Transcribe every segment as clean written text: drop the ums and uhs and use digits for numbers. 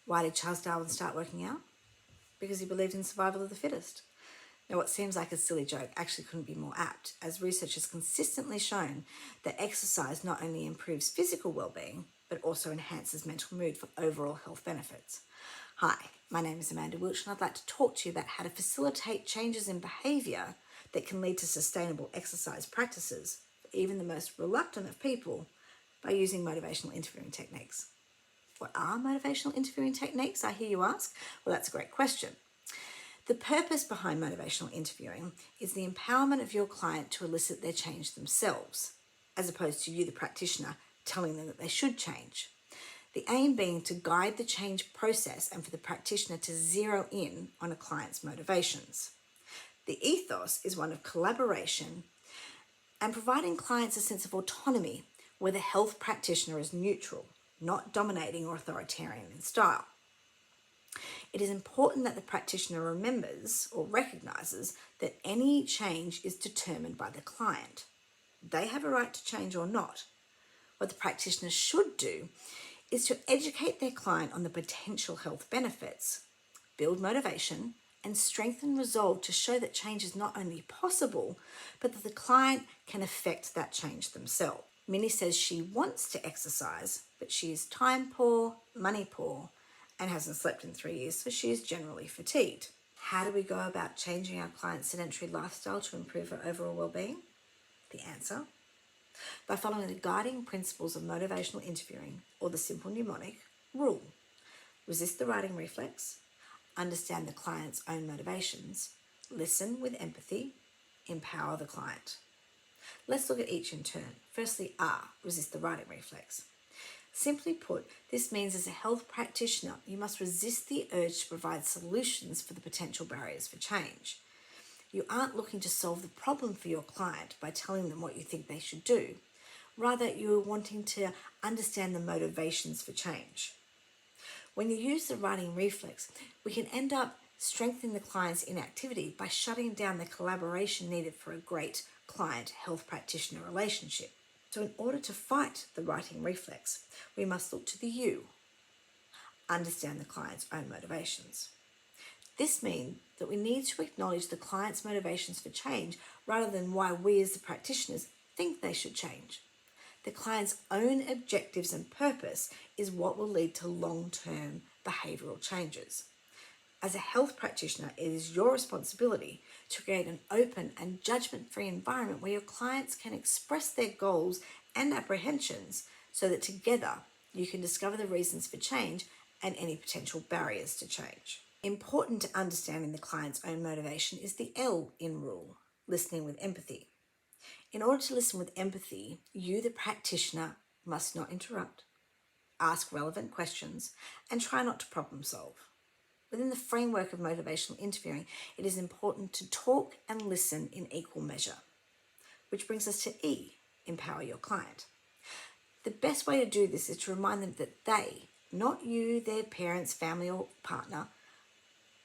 Why did Charles Darwin start working out? Because he believed in survival of the fittest. Now, what seems like a silly joke actually couldn't be more apt, as research has consistently shown that exercise not only improves physical well-being, but also enhances mental mood for overall health benefits. Hi, my name is Amanda Wilch, and I'd like to talk to you about how to facilitate changes in behaviour that can lead to sustainable exercise practices for even the most reluctant of people by using motivational interviewing techniques. What are motivational interviewing techniques, I hear you ask? Well, that's a great question. The purpose behind motivational interviewing is the empowerment of your client to elicit their change themselves, as opposed to you, the practitioner, telling them that they should change. The aim being to guide the change process and for the practitioner to zero in on a client's motivations. The ethos is one of collaboration and providing clients a sense of autonomy where the health practitioner is neutral, not dominating or authoritarian in style. It is important that the practitioner remembers or recognises that any change is determined by the client. They have a right to change or not. What the practitioner should do is to educate their client on the potential health benefits, build motivation, and strengthen resolve to show that change is not only possible, but that the client can affect that change themselves. Minnie says she wants to exercise, but she is time poor, money poor, and hasn't slept in 3 years, so she is generally fatigued. How do we go about changing our client's sedentary lifestyle to improve her overall well-being? The answer: by following the guiding principles of motivational interviewing, or the simple mnemonic rule. Resist the writing reflex, understand the client's own motivations, listen with empathy, empower the client. Let's look at each in turn. Firstly, resist the writing reflex. Simply put, this means as a health practitioner, you must resist the urge to provide solutions for the potential barriers for change. You aren't looking to solve the problem for your client by telling them what you think they should do. Rather, you're wanting to understand the motivations for change. When you use the writing reflex, we can end up strengthening the client's inactivity by shutting down the collaboration needed for a great client-health practitioner relationship. So in order to fight the writing reflex, we must look to the you. Understand the client's own motivations. This means that we need to acknowledge the client's motivations for change rather than why we as the practitioners think they should change. The client's own objectives and purpose is what will lead to long-term behavioural changes. As a health practitioner, it is your responsibility to create an open and judgment-free environment where your clients can express their goals and apprehensions so that together you can discover the reasons for change and any potential barriers to change. Important to understanding the client's own motivation is the L in rule, listening with empathy. In order to listen with empathy, you, the practitioner, must not interrupt, ask relevant questions, and try not to problem solve. Within the framework of motivational interviewing, it is important to talk and listen in equal measure. Which brings us to E, empower your client. The best way to do this is to remind them that they, not you, their parents, family, or partner,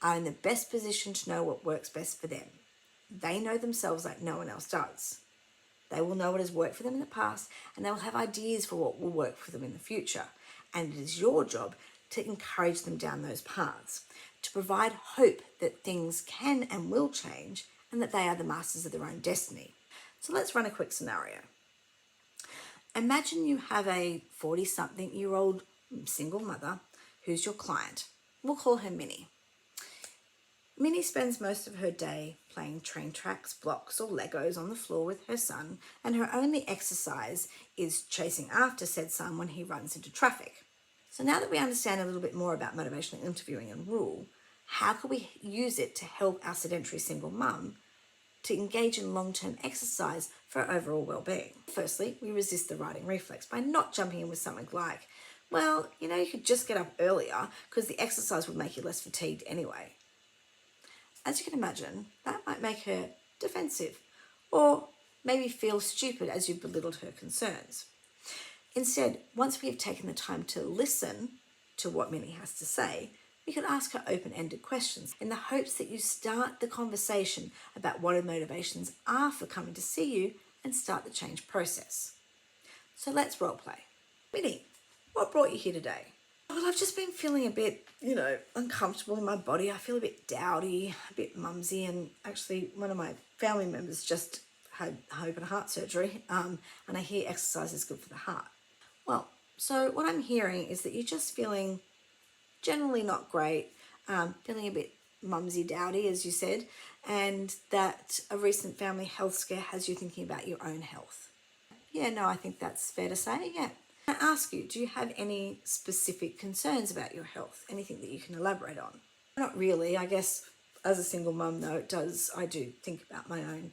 are in the best position to know what works best for them. They know themselves like no one else does. They will know what has worked for them in the past, and they will have ideas for what will work for them in the future. And it is your job to encourage them down those paths, to provide hope that things can and will change, and that they are the masters of their own destiny. So let's run a quick scenario. Imagine you have a 40-something-year-old single mother who's your client. We'll call her Minnie. Minnie spends most of her day playing train tracks, blocks, or Legos on the floor with her son, and her only exercise is chasing after said son when he runs into traffic. So now that we understand a little bit more about motivational interviewing and rule, how can we use it to help our sedentary single mum to engage in long-term exercise for overall well-being? Firstly, we resist the writing reflex by not jumping in with something like, well, you could just get up earlier because the exercise would make you less fatigued anyway. As you can imagine, that might make her defensive or maybe feel stupid as you belittled her concerns. Instead, once we have taken the time to listen to what Minnie has to say, we could ask her open-ended questions in the hopes that you start the conversation about what her motivations are for coming to see you and start the change process. So let's role play. Minnie, what brought you here today? Well, I've just been feeling a bit, uncomfortable in my body. I feel a bit dowdy, a bit mumsy, and actually one of my family members just had open heart surgery, and I hear exercise is good for the heart. Well, so what I'm hearing is that you're just feeling generally not great, feeling a bit mumsy dowdy, as you said, and that a recent family health scare has you thinking about your own health. Yeah, no, I think that's fair to say, yeah. I ask you, do you have any specific concerns about your health? Anything that you can elaborate on? Not really. I guess as a single mum, though, I do think about my own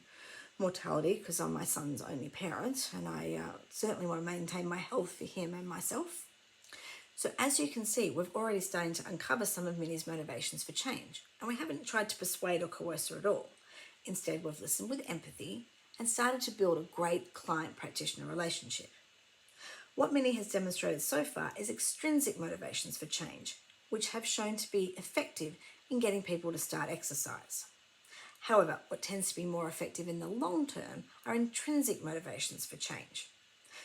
mortality because I'm my son's only parent, and I certainly want to maintain my health for him and myself. So as you can see, we've already started to uncover some of Minnie's motivations for change, and we haven't tried to persuade or coerce her at all. Instead, we've listened with empathy and started to build a great client-practitioner relationship. What Minnie has demonstrated so far is extrinsic motivations for change, which have shown to be effective in getting people to start exercise. However, what tends to be more effective in the long term are intrinsic motivations for change.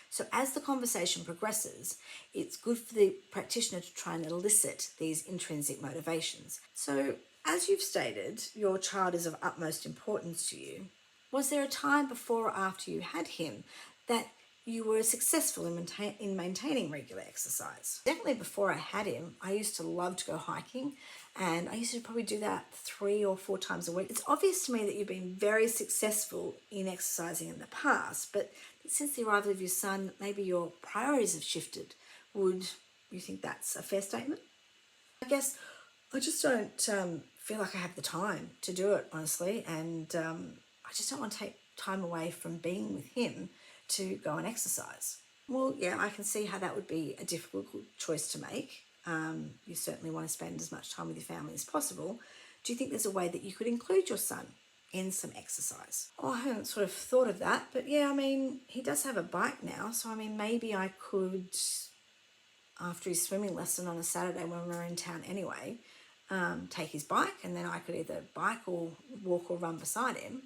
So as the conversation progresses, it's good for the practitioner to try and elicit these intrinsic motivations. So as you've stated, your child is of utmost importance to you. Was there a time before or after you had him that you were successful in maintaining regular exercise? Definitely before I had him, I used to love to go hiking, and I used to probably do that 3 or 4 times a week. It's obvious to me that you've been very successful in exercising in the past, but since the arrival of your son, maybe your priorities have shifted. Would you think that's a fair statement? I guess I just don't feel like I have the time to do it, honestly, and I just don't want to take time away from being with him to go and exercise. Well, yeah, I can see how that would be a difficult choice to make. You certainly want to spend as much time with your family as possible. Do you think there's a way that you could include your son in some exercise? Oh, I haven't sort of thought of that, but yeah, I mean, he does have a bike now, so I mean, maybe I could, after his swimming lesson on a Saturday when we're in town anyway, take his bike, and then I could either bike or walk or run beside him.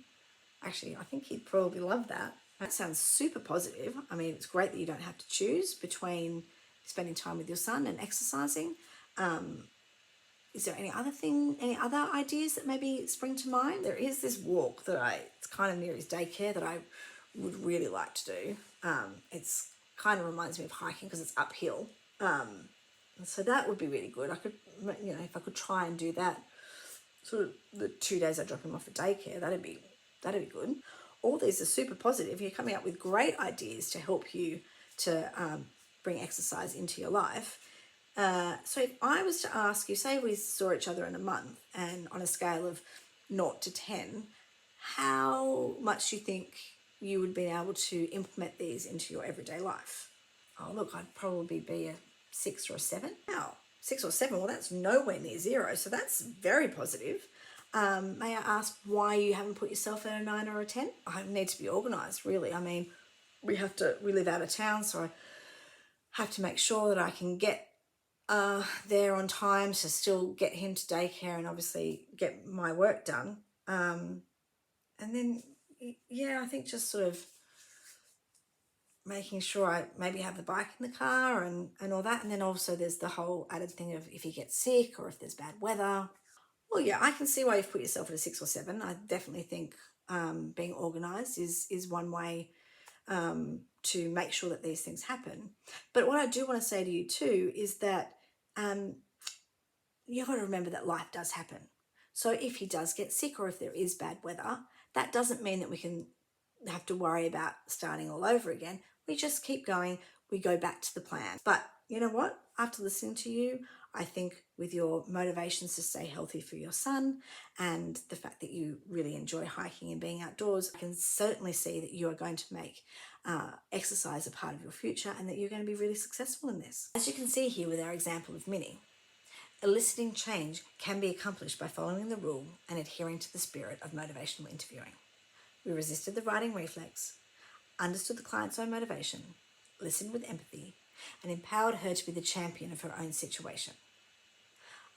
Actually, I think he'd probably love that. That sounds super positive. I mean, it's great that you don't have to choose between spending time with your son and exercising. Is there any other ideas that maybe spring to mind? There is this walk it's kind of near his daycare that I would really like to do. It's kind of reminds me of hiking because it's uphill. So that would be really good. I could, if I could try and do that, sort of the 2 days I drop him off at daycare, that'd be good. All these are super positive. You're coming up with great ideas to help you to bring exercise into your life. So if I was to ask you, say we saw each other in a month, and on a scale of 0 to 10, how much do you think you would be able to implement these into your everyday life? Oh, look, I'd probably be a 6 or a 7. Wow, 6 or 7, well, that's nowhere near 0, so that's very positive. May I ask why you haven't put yourself at a 9 or a 10? I need to be organised, really. I mean, we live out of town, so I have to make sure that I can get there on time to still get him to daycare and obviously get my work done. And then, yeah, I think just sort of making sure I maybe have the bike in the car and all that. And then also there's the whole added thing of if he gets sick or if there's bad weather. Well, yeah, I can see why you've put yourself at a 6 or 7. I definitely think being organised is one way to make sure that these things happen. But what I do want to say to you too is that you've got to remember that life does happen. So if he does get sick or if there is bad weather, that doesn't mean that we can have to worry about starting all over again. We just keep going. We go back to the plan. But you know what? After listening to you, I think with your motivations to stay healthy for your son and the fact that you really enjoy hiking and being outdoors, I can certainly see that you are going to make exercise a part of your future and that you're going to be really successful in this. As you can see here with our example of Minnie, eliciting change can be accomplished by following the rule and adhering to the spirit of motivational interviewing. We resisted the writing reflex, understood the client's own motivation, listened with empathy, and empowered her to be the champion of her own situation.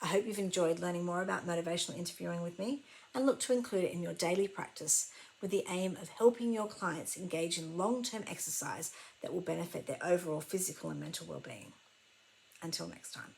I hope you've enjoyed learning more about motivational interviewing with me and look to include it in your daily practice with the aim of helping your clients engage in long-term exercise that will benefit their overall physical and mental well-being. Until next time.